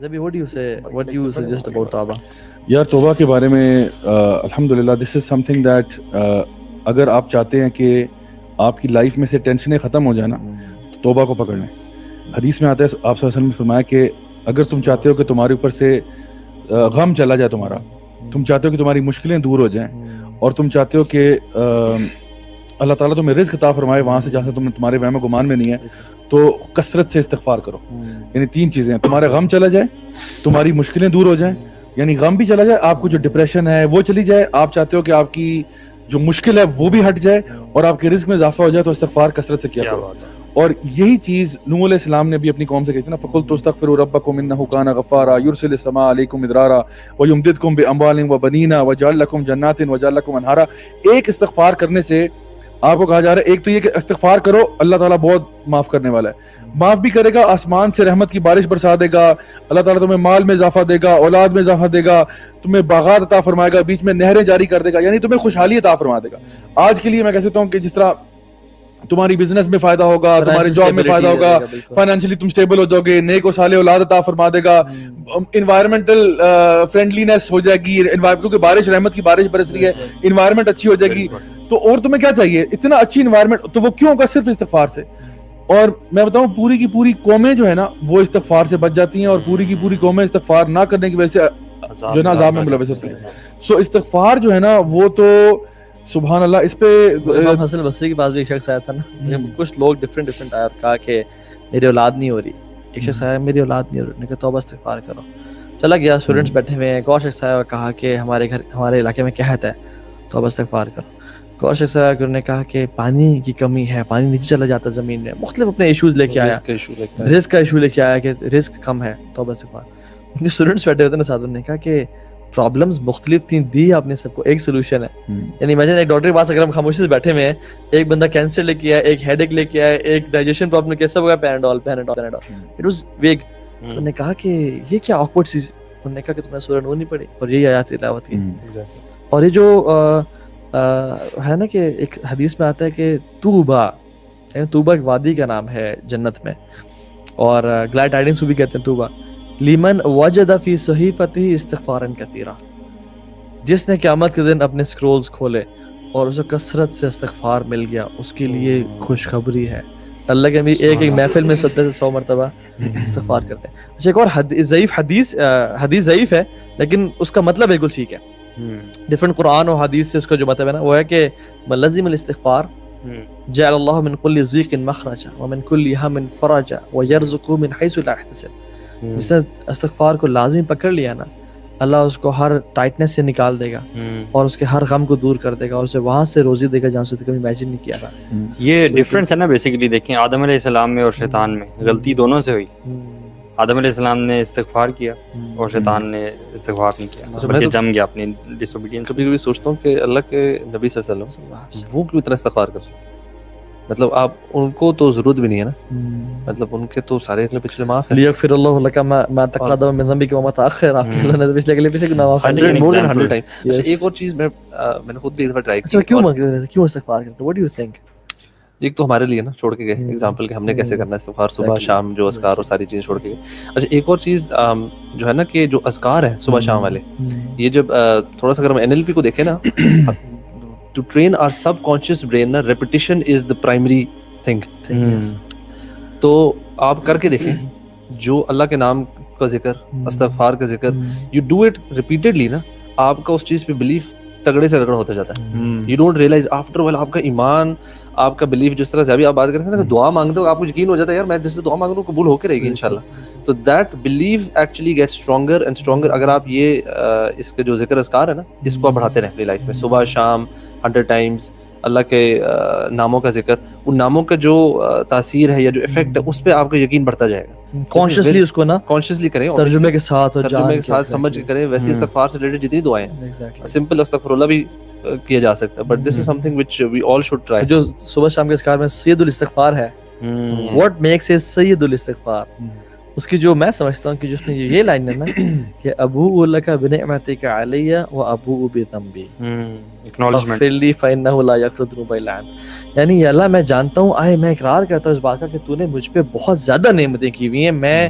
Zabi, what do you suggest about Tawbah? یار توبہ کے بارے میں الحمدللہ دس از سم تھنگ دیٹ اگر آپ چاہتے ہیں کہ آپ کی لائف میں سے ٹینشنیں ختم ہو جائیں نا تو توبہ کو پکڑ لیں. حدیث میں آتا ہے آپ صلی اللہ علیہ وسلم نے فرمایا کہ اگر تم چاہتے ہو کہ تمہارے اوپر سے غم چلا جائے تمہارا, تم چاہتے ہو کہ تمہاری مشکلیں دور ہو جائیں, اور تم چاہتے ہو کہ اللہ تعالیٰ تمہیں رزق عطا فرمائے وہاں سے جہاں سے تمہارے وہم و گمان میں نہیں ہے, تو کثرت سے استغفار کرو. یعنی 3 چیزیں ہیں, تمہارا غم چلا جائے, تمہاری مشکلیں دور ہو جائیں, یعنی غم بھی چلا جائے, آپ کو جو ڈپریشن ہے وہ چلی جائے, آپ چاہتے ہو کہ آپ کی جو مشکل ہے وہ بھی ہٹ جائے, اور آپ کے رزق میں اضافہ ہو جائے, تو استغفار کثرت سے کیا کرو. اور یہی چیز نوح علیہ السلام نے بھی اپنی قوم سے کہی تھی نا, فَقُلْتُ اسْتَغْفِرُوا رَبَّكُمْ إِنَّهُ كَانَ غَفَّارًا يُرْسِلِ السَّمَاءَ عَلَيْكُمْ مِدْرَارًا وَيُمْدِدْكُمْ بِأَمْوَالٍ وَبَنِينَ وَيَجْعَلْ لَكُمْ جَنَّاتٍ وَيَجْعَلْ لَكُمْ أَنْهَارًا. ایک استغفار کرنے سے آپ کو کہا جا رہا ہے, ایک تو یہ کہ استغفار کرو, اللہ تعالیٰ بہت معاف کرنے والا ہے, معاف بھی کرے گا, آسمان سے رحمت کی بارش برسا دے گا, اللہ تعالیٰ تمہیں مال میں اضافہ دے گا, اولاد میں اضافہ دے گا, تمہیں باغات عطا فرمائے گا, بیچ میں نہریں جاری کر دے گا, یعنی تمہیں خوشحالی عطا فرما دے گا. آج کے لیے میں کہہ سکتا ہوں کہ جس طرح تمہاری بزنس میں فائدہ ہوگا, تمہاری جاب میں فائدہ ہوگا, فائنینشلی تم سٹیبل ہو جاؤ گے, نیک و صالح اولاد عطا فرما دے گا, انوائرمنٹل فرینڈلینس ہو جائے گی, کیونکہ بارش رحمت کی بارش برس رہی ہے, انوائرمنٹ اچھی ہو جائے گی, تو اور تمہیں کیا چاہیے, اتنا اچھی انوائرمنٹ, تو وہ کیوں ہوگا, صرف استغفار سے. اور میں بتاؤں پوری کی پوری قومیں جو ہے نا وہ استغفار سے بچ جاتی ہیں, اور پوری کی پوری قومیں استغفار نہ کرنے کی وجہ سے جو ہے نا عذاب میں ملوث ہوتی ہیں. سو استغفار جو ہے نا وہ تو سبحان اللہ, اس پہ امام حسن بصری کے پاس بھی ایک شخص آیا تھا نا, کچھ لوگ ڈفرینٹ آیا اور کہا کہ میری اولاد نہیں ہو رہی. ایک شخص آیا, میری اولاد نہیں ہو رہی, نے کہا توبہ استغفار کرو. چلا گیا, اسٹوڈنٹس بیٹھے ہوئے ہیں, ایک اور شخص آیا اور کہا کہ ہمارے علاقے میں قحط ہے, توبہ استغفار کرو. ایک اور شخص آیا کہ انہوں نے کہا کہ پانی کی کمی ہے, پانی نیچے چلا جاتا ہے زمین میں, مختلف اپنے ایشوز لے کے آیا, رزق کا ایشو لے کے آیا کہ رزق کم ہے, توبہ استغفار. ان کے اسٹوڈنٹس بیٹھے ہوتے ہیں نا ساتھ, انہوں نے کہا کہ پرابلمز مختلف تھیں, دی آپ نے سب کو, ایک سولوشن ہے. یعنی امیجن ایک ڈاکٹر کے پاس اگر ہم خاموشی سے بیٹھے ہوئے ہیں, ایک بندہ کینسر لے کے آیا, ایک ہیڈ ایک لے کے آیا, ایک ڈائجیشن پرابلم کے سب ہو گیا, پیناڈول. اٹ واز ویگ. انہوں نے کہا کہ یہ کیا آکورڈ چیز. انہوں نے کہا کہ تمہیں سورہ نور نہیں پڑھی, اور یہی آیات تلاوت کی. اور یہ جو ہے نا کہ ایک حدیث میں آتا ہے کہ توبہ, توبہ ایک وادی کا نام ہے جنت میں, اور گلیڈ ٹائڈنگس بھی کہتے ہیں توبہ, لیمن وجد فی صحیفتہ استغفارا کثیرا, جس نے قیامت کے دن اپنے اسکرولز کھولے اور اسے کثرت سے استغفار مل گیا, اس کے لیے خوشخبری ہے. اللہ کے نبی ایک محفل میں 70 سے 100 مرتبہ استغفار کرتے ہیں. اچھا, ایک اور ضعیف حدیث ضعیف ہے لیکن اس کا مطلب بالکل ٹھیک ہے. ڈفرنٹ قرآن اور حدیث سے اس کا جو مطلب ہے نا وہ ہے کہ ملزم الاستغفار جعل اللہ من کل ضیق مخرجا ومن کل ہم فرجا ویرزقہ من حیث لا یحتسب. جس نے استغفار کو لازمی پکڑ لیا نا, اللہ اس کو ہر ٹائٹنس سے نکال دے گا, اور اس کے ہر غم کو دور کر دے گا, اور اسے وہاں سے روزی دے گا جہاں سے کبھی امیجن نہیں کیا تھا. یہ ڈفرینس ہے نا بیسیکلی. دیکھیں آدم علیہ السلام میں اور شیطان میں غلطی دونوں سے ہوئی. آدم علیہ السلام نے استغفار کیا اور شیطان نے استغفار نہیں کیا, بلکہ جم گیا اپنی ڈس اوبیڈینس. کبھی کبھی سوچتا ہوں کہ اللہ کے نبی صلی اللہ علیہ وسلم وہ کیوں اتنا استغفار کرتے ہیں. مطلب آپ ان کو تو ضرورت بھی نہیں ہے نا, مطلب ان کے تو سارے اگلے پچھلے معاف ہیں. لیغفر اللہ لک ما تقدم من ذنبک وما تاخر, آپ کے اللہ نے پچھلے گناہ معاف کر دیے more than 100 times. ایک اور چیز میں نے خود بھی ایک بار ٹرائی کی. کیوں استغفار کرتے, what do you think? ایک تو ہمارے لیے نا چھوڑ کے گئے ایگزامپل کہ ہم نے کیسے کرنا ہے استغفار, صبح شام جو اذکار اور ساری چیزیں چھوڑ کے گئے. اچھا, ایک اور چیز جو ہے نا کہ جو اذکار ہیں صبح شام والے, یہ جب تھوڑا سا اگر ہم NLP کو دیکھیں نا, to train our subconscious brain نا, repetition is the primary thing. تو آپ کر کے دیکھیں, جو اللہ کے نام کا ذکر, استغفار کا ذکر, you do it repeatedly نا, آپ کا اس چیز پہ بلیف تگڑے سے رگڑ ہوتا جاتا ہے. You don't realize after a while آپ کا ایمان, آپ کا بلیف, جس طرح سے ابھی آپ بات کرتے ہیں نا کہ دعا مانگتے ہو آپ کو یقین ہو جاتا ہے یار میں جس سے دعا مانگ رہا ہوں قبول ہو کے رہے گی انشاءاللہ. تو that belief actually get stronger and stronger. اگر آپ یہ اس کے جو ذکر اذکار ہے نا, اس کو آپ بڑھاتے رہیں اپنی لائف میں, صبح شام 100 times اللہ کے ناموں کا ذکر, ان ناموں کا جو تاثیر ہے یا جو افیکٹ ہے اس پہ آپ کا یقین بڑھتا جائے گا. کانشیسلی اس کو نا کانشیسلی کریں, ترجمے کے ساتھ سمجھ کے کریں. ویسے استغفار سے ریلیٹڈ جتنی دعائیں ہیں, سمپل استغفر اللہ بھی کیا جا سکتا ہے, but this is something which we all should try. جو صبح شام کے اذکار میں سید الاستغفار ہے, واٹ میکس اٹ سید الاستغفار, اس کی جو میں سمجھتا ہوں کہ جس میں یہ لائن ہے نا کہ ابوء لک بنعمتک علی و ابوء بذنبی فاغفر لی فانہ لا یغفر الذنوب الا انت. یعنی اللہ میں جانتا ہوں, میں اقرار کرتا ہوں اس بات کا کہ تو نے مجھ پہ بہت زیادہ نعمتیں کی ہوئی ہیں, میں